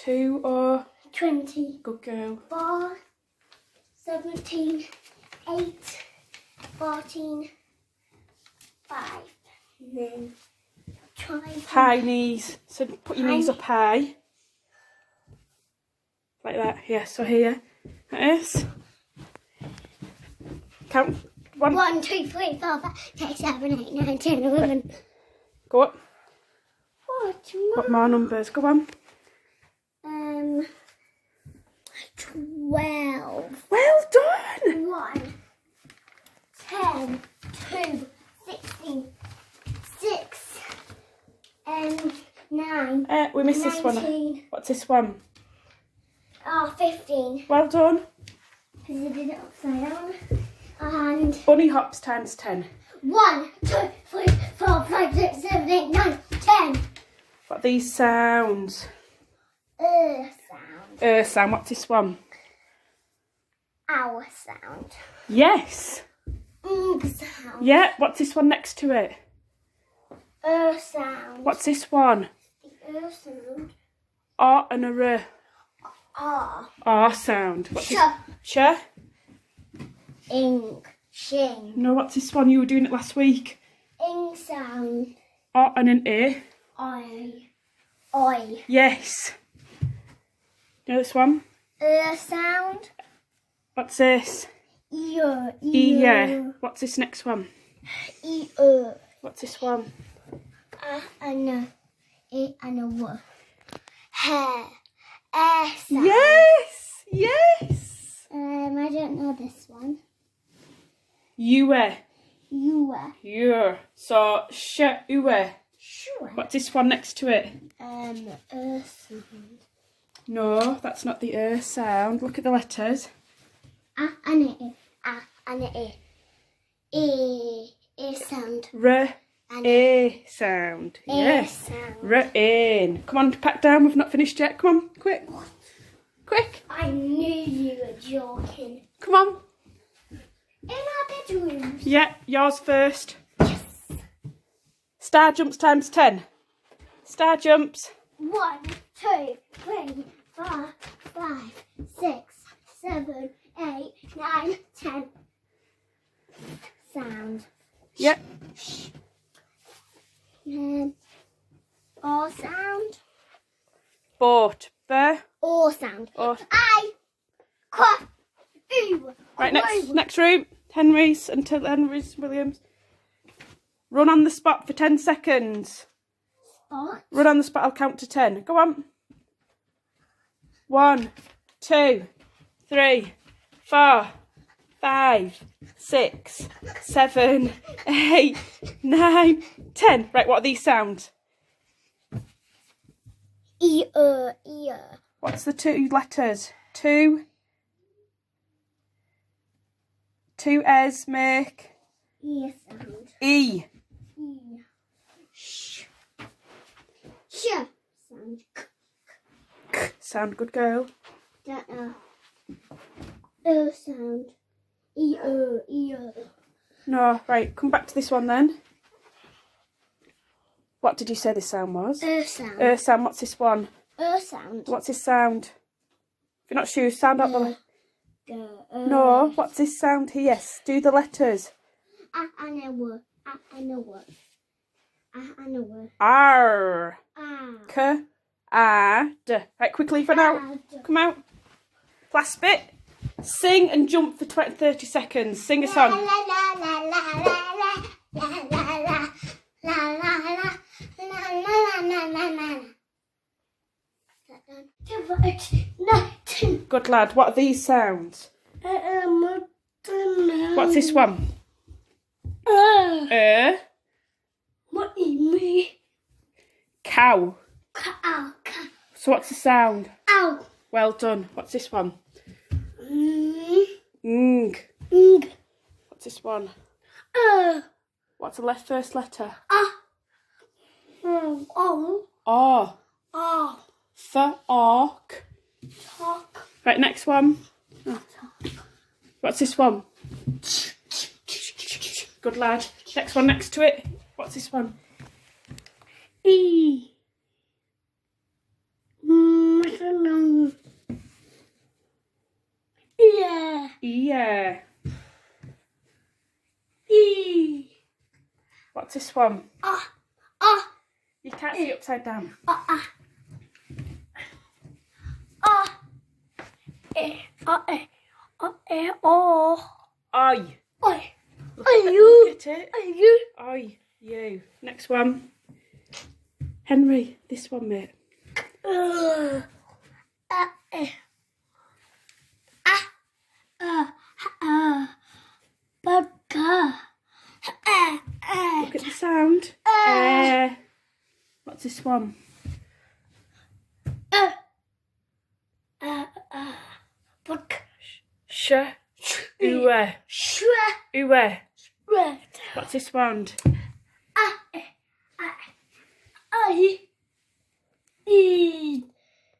2 or 20. Good girl. 4, 17, 8, 14, 5. And then try. High knees. So put your knees up high. Like that. Yeah, so here. Like this. Count. 1, 2, 3, 4, 5, 6, 7, 8, 9, 10, 11. Go up. What? What more numbers? Go on. 12. Well done. 1, 10, 2, 16, 6, 9. We missed this one. 19. What's this one? Oh, 15. Well done. Because I did it upside down. And Bunny hops times 10. 1, 2, 3, 4, 5, 6, 7, 8, 9, 10. What are these sounds? Sound. Sound. What's this one? Ow sound. Yes. Sound. Yeah. What's this one next to it? Sound. What's this one? The sound. R and a R. R. R sound. What's this? Sh. Ing. Shing. No, what's this one? You were doing it last week. Ing sound. R and an A. I. Oi. Yes. You know this one? Sound. What's this? Ear. E. Yeah. What's this next one? Ear. What's this one? And a. E and a W. Hair. Air sound. Yes. Yes. I don't know this one. You. You. You. So sh. Ue. Sure. What's this one next to it? Sound. No, that's not the sound. Look at the letters. And a. And a. E sound. R. A sound. Yes. Sound. R. In. Come on, pack down. We've not finished yet. Come on, quick. Quick. I knew you were joking. Come on. In our bedrooms. Yeah, yours first. Yes. Star jumps times 10. Star jumps. 1, 2, 3, 4, 5, 6, 7, 8, 9, 10. Sound. Yep. Or sound. Boat. Bear. Or sound. Or. I. Qua. Ooh. Right, next room. Henry's until Henry's Williams. Run on the spot for 10 seconds. Spot. Run on the spot. I'll count to 10. Go on. 1, 2, 3, 4, 5, 6, 7, 8, 9, 10. Right, what are these sounds? Ear. What's the 2 letters? 2. 2 E's make Ear sound. E. Sh. Sound. K. Sound, good girl. Don't know. Sound. Ear. No, right, come back to this one then. What did you say this sound was? Sound. Sound, what's this one? Sound. What's this sound? If you're not sure, sound out the... No, what's this sound here? Yes, do the letters. I know. R. K. A. D. Right, quickly for now. Come out. Last bit. Sing and jump for 30 seconds. Sing a song. Good lad. What are these sounds? What's this one? What is me? Cow. Cow. So what's the sound? Ow. Well done. What's this one? Ng. What's this one? What's the first letter? Oh. R. Oh. For orc. Talk. Right, next one. Oh. What's this one? Good lad. Next one next to it. What's this one? E. What's this one? You can't see it upside down. Oi. Look at it. Oi. You. Next one. Henry, this one, mate. Look at the sound. What's this one? Sh. Ooh. Ooh. What's this one?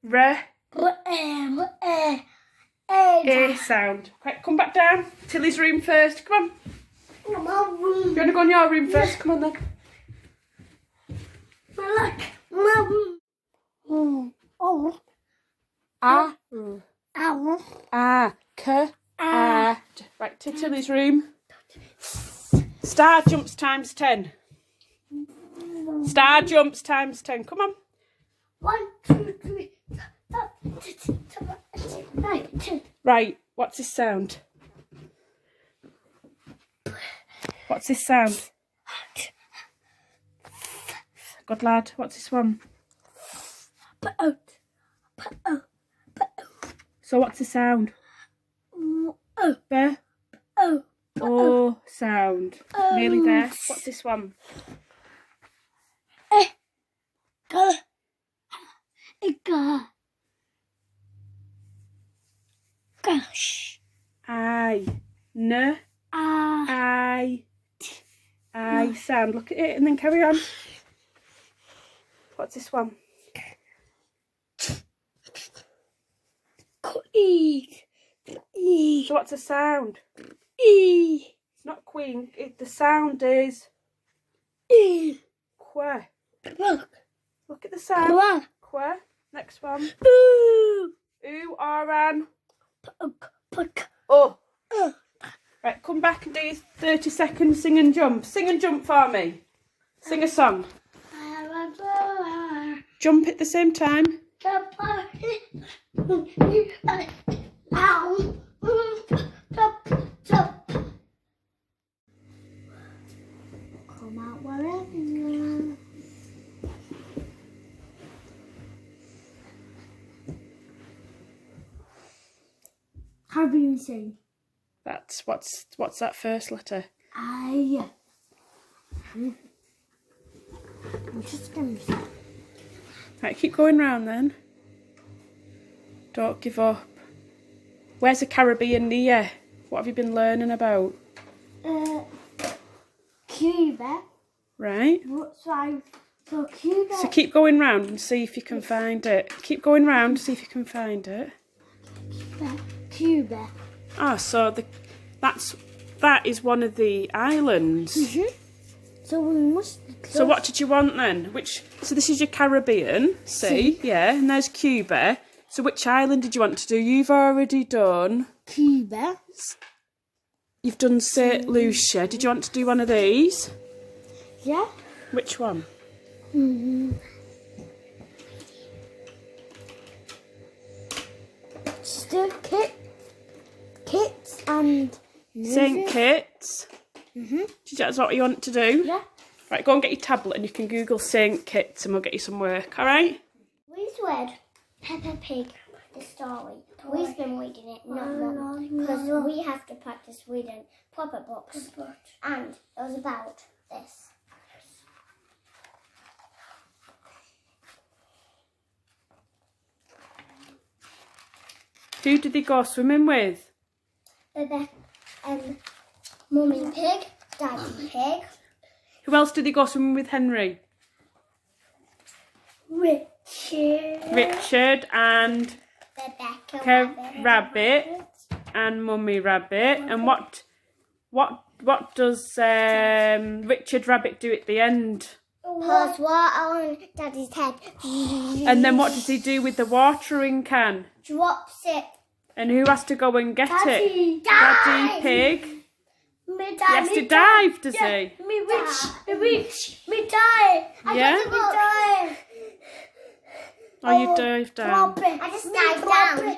Re. A sound. Right, come back down. Tilly's room first. Come on. You want to go in your room first? Come on then. Right, to Tilly's room. Star jumps times 10. Star jumps times 10. Come on. 1, 2, 3. Right, what's this sound? What's this sound? Good lad. What's this one? So what's the sound? B. O sound. Nearly there. What's this one? Gosh. I. N. I sound. Look at it and then carry on. What's this one? So what's the sound? It's not queen. The sound is que. Look at the sound. Que. Next one. Ooh, R-N. Oh. Right, come back and do your 30 seconds sing and jump. Sing and jump for me. Sing a song. Jump at the same time. Come out wherever you are. How do you sing? That's what's that first letter? I. I'm just gonna. Right, keep going round then. Don't give up. Where's the Caribbean near? What have you been learning about? Cuba. Right. So Cuba. So keep going round and see if you can find it. Keep going round, see if you can find it. Cuba. Ah, so that is one of the islands. So we must. So what did you want then? So this is your Caribbean, see? Yeah, and there's Cuba. So which island did you want to do? You've already done Cuba. You've done St. Lucia. Did you want to do one of these? Yeah. Which one? Still Kitts and St. Kitts. That's what you want to do? Yeah. Right, go and get your tablet and you can Google St. Kitts and we'll get you some work, alright? We've read Peppa Pig, the story. We've been reading it, not one, because we have to practice reading proper books. And it was about this. Who did they go swimming with? Mummy Pig, Daddy Pig. Who else did they go swimming with, Henry? Richard and Rebecca Rabbit and Mummy Rabbit. And what does Richard Rabbit do at the end? Pours water on Daddy's head. And then what does he do with the watering can? Drops it. And who has to go and get it? Daddy. Daddy Pig. Me He has to dive, does he? Me die. Yeah? Me die. Oh, you dive down. I just dive down.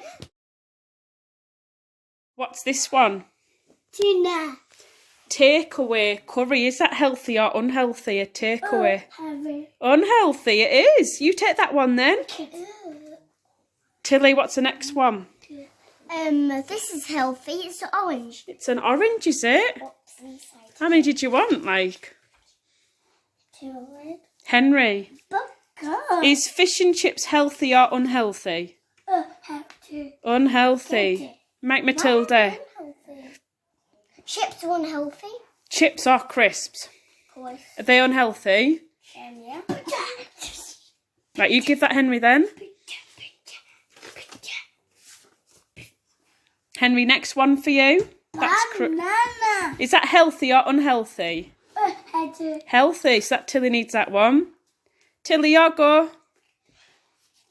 What's this one? Tina. Takeaway curry. Is that healthy or unhealthy? A takeaway. Heavy. Unhealthy it is. You take that one then. Tilly, what's the next one? This is healthy. It's orange. It's an orange, is it? How many did you want, like? 2. Henry, But is fish and chips healthy or unhealthy? healthy. Unhealthy. Make Matilda. Chips are unhealthy. Chips or crisps? Of course. Are they unhealthy? Yeah. Right, you give that Henry then. Henry, next one for you. That's Banana. Is that healthy or unhealthy? Healthy, so that Tilly needs that one. Tilly, your go.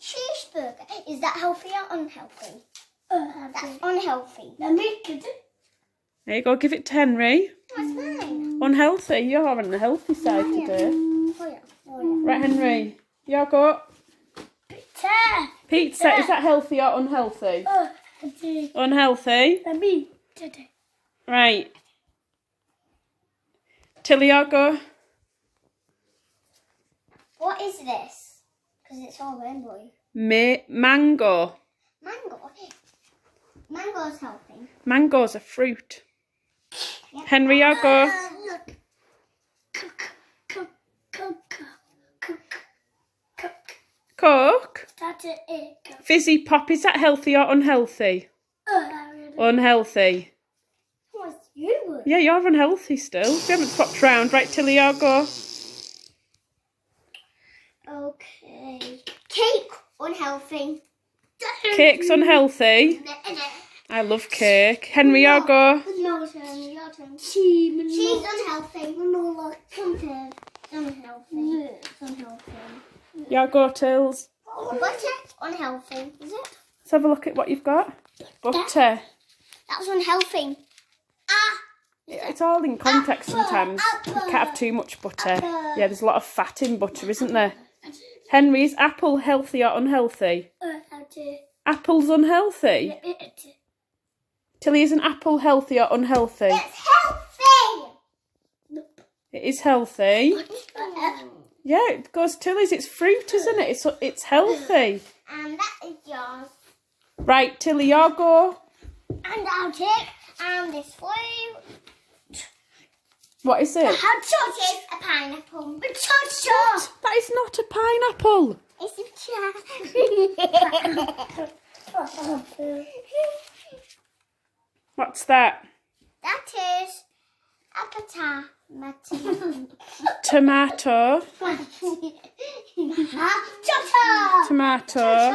Cheeseburger. Is that healthy or unhealthy? That's unhealthy. Let me get it. There you go, give it to Henry. What's mine? Unhealthy, you're on the healthy side today. Oh yeah. Right, Henry, your go. Pizza, is that healthy or unhealthy? Unhealthy. Let me get it. Right. Tilly, your go. What is this? Because it's all rainbow. Mango. Mango. Mango's healthy. Mango's a fruit. Henry, your go. Look. Coke. That's it. Fizzy pop, is that healthy or unhealthy? Unhealthy. What's you? Yeah, you're unhealthy still. You haven't swapped round. Right, Tilly, your go. Okay. Cake. Unhealthy. Cake's unhealthy. I love cake. Henry, your go. Your turn. Cheese unhealthy. Unhealthy. Your go, Tills. Butter unhealthy. Is it? Let's have a look at what you've got. Butter. That's unhealthy. It's all in context sometimes. You can't have too much butter. Yeah, there's a lot of fat in butter, isn't there? Henry, is apple healthy or unhealthy? Apple's unhealthy? Tilly, is an apple healthy or unhealthy? It's healthy. It is healthy. Yeah, it goes Tilly's. It's fruit, isn't it? It's healthy. And that is yours. Right, Tilly, your go. And I'll take this fruit. What is it? How short is a pineapple? It's short. That is not a pineapple. It's a What's that? That is a Tomato. Tomato.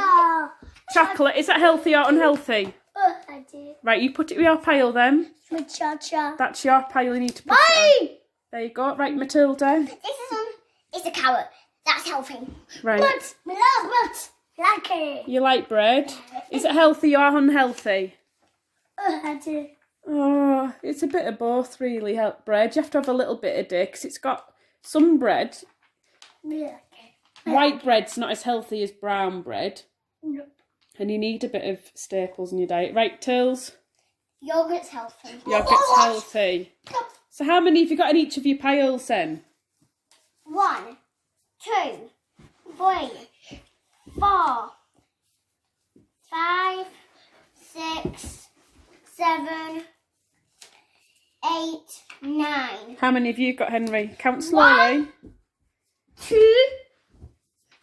Chocolate. Is that healthy or unhealthy? I did. Right, you put it with your pile then. Cha-cha. That's your pile. You need to put it on. There you go. Right, Matilda. It's a carrot. That's healthy. Right. But we love but like it. You like bread? Is it healthy or unhealthy? I did. Oh, it's a bit of both, really. Bread. You have to have a little bit a day because it's got some bread. Yeah. White bread's not as healthy as brown bread. Nope. And you need a bit of staples in your diet. Right, Tills? Yogurt's healthy. Yogurt's healthy. So how many have you got in each of your piles then? 1, 2, 3, 4, 5, 6, 7, 8, 9. How many have you got, Henry? Count slowly. 1, 2,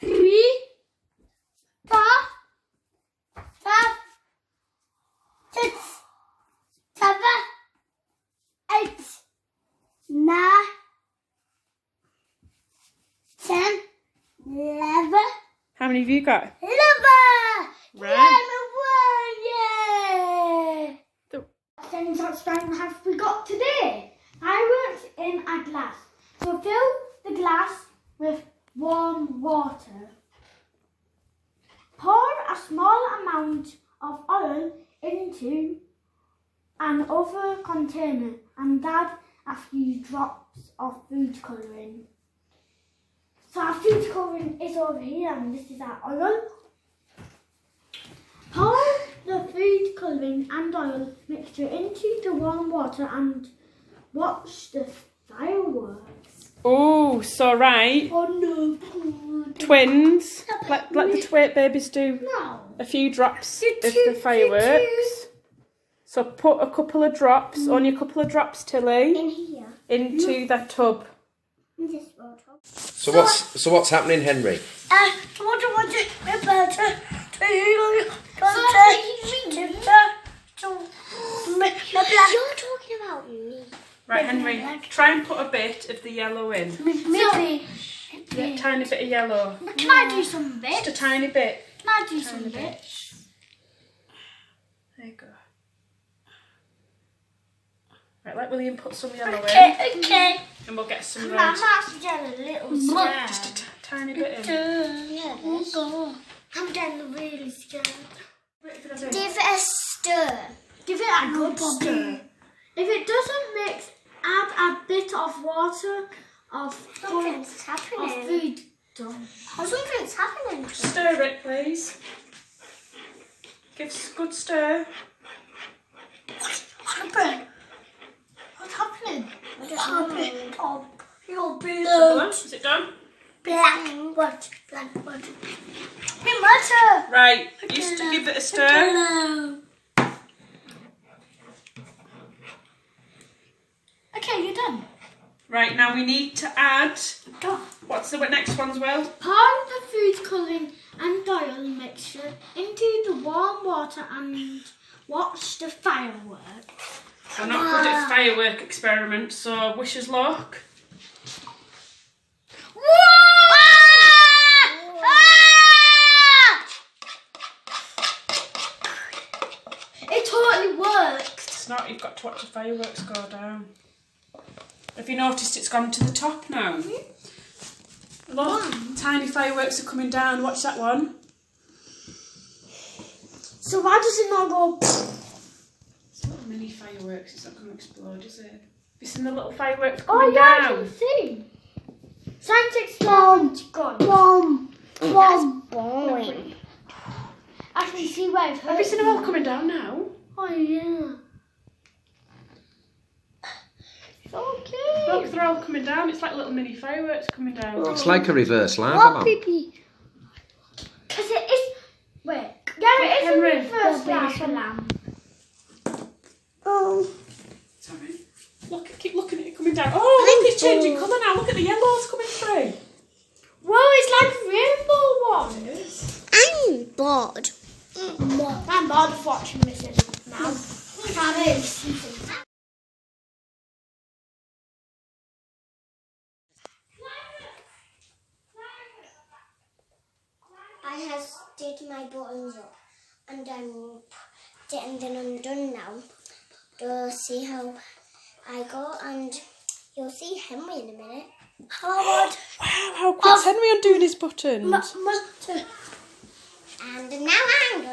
3, 4, 5, 6, 7, 8, 9, 10, 11. How many have you got? 11! Right. Yeah! Then that's time have we got today. I worked in a glass. So fill the glass with warm water. Pour a small amount of oil into and other container and add a few drops of food colouring. So our food colouring is over here and this is our oil. Pour the food colouring and oil mixture into the warm water and watch the fireworks. Oh, so right. Oh no. Twins. Let the babies do No. a few drops of the fireworks. So put a couple of drops, only a couple of drops, Tilly, In here. into the tub. In this water. So what's happening, Henry? You're talking about me. Right, Henry, try and put a bit of the yellow in. Maybe. Yeah, tiny bit of yellow. Can I do some bits? Just a tiny bit. Can I do some bits? There you go. Right, let William put some yellow in. Okay. And we'll get some red. I'm actually getting a little scared. Just a tiny bit in. Yes. I'm getting really scared. Give it a stir. Give it a good stir. If it doesn't mix, add a bit of water Something's happening. food done. Something's happening. Stir it, please. Give us a good stir. What's happening? I don't know. Oh, you're Done? Is it done? black. What? Me matter. Right, you give it a stir. Hello. Okay, you're done. Right, now we need to add. What's the next one's, Will? Pour the food colouring and oil mixture into the warm water and watch the fireworks. I'm not good at firework experiments, so wish us luck. It totally worked. It's not, you've got to watch the fireworks go down. Have you noticed it's gone to the top now? Look, tiny fireworks are coming down. Watch that one. So why does it not go? It's not mini fireworks, it's not going to explode, is it? Have you seen the little fireworks Oh coming yeah, I down? can see. Science experiment gone. Bomb. That's boring. I can see where I've Have you seen them all coming down now? Oh yeah. Okay. Look, they're all coming down. It's like little mini fireworks coming down. It's like a reverse lava What, lamp. baby? Because it is. Wait. Yeah, it is Henry, a reverse go, lava baby. lamp. Sorry. Look, keep looking at it coming down. Oh, look, it's changing colour now. Look at the yellows coming through. Whoa, it's like a rainbow one. It is. I'm bored. I'm bored of watching this now. That is. I have did my buttons up and I'm getting them undone now. To see how I go and you'll see Henry in a minute. Wow, how quick's Henry undoing his buttons? And now I'm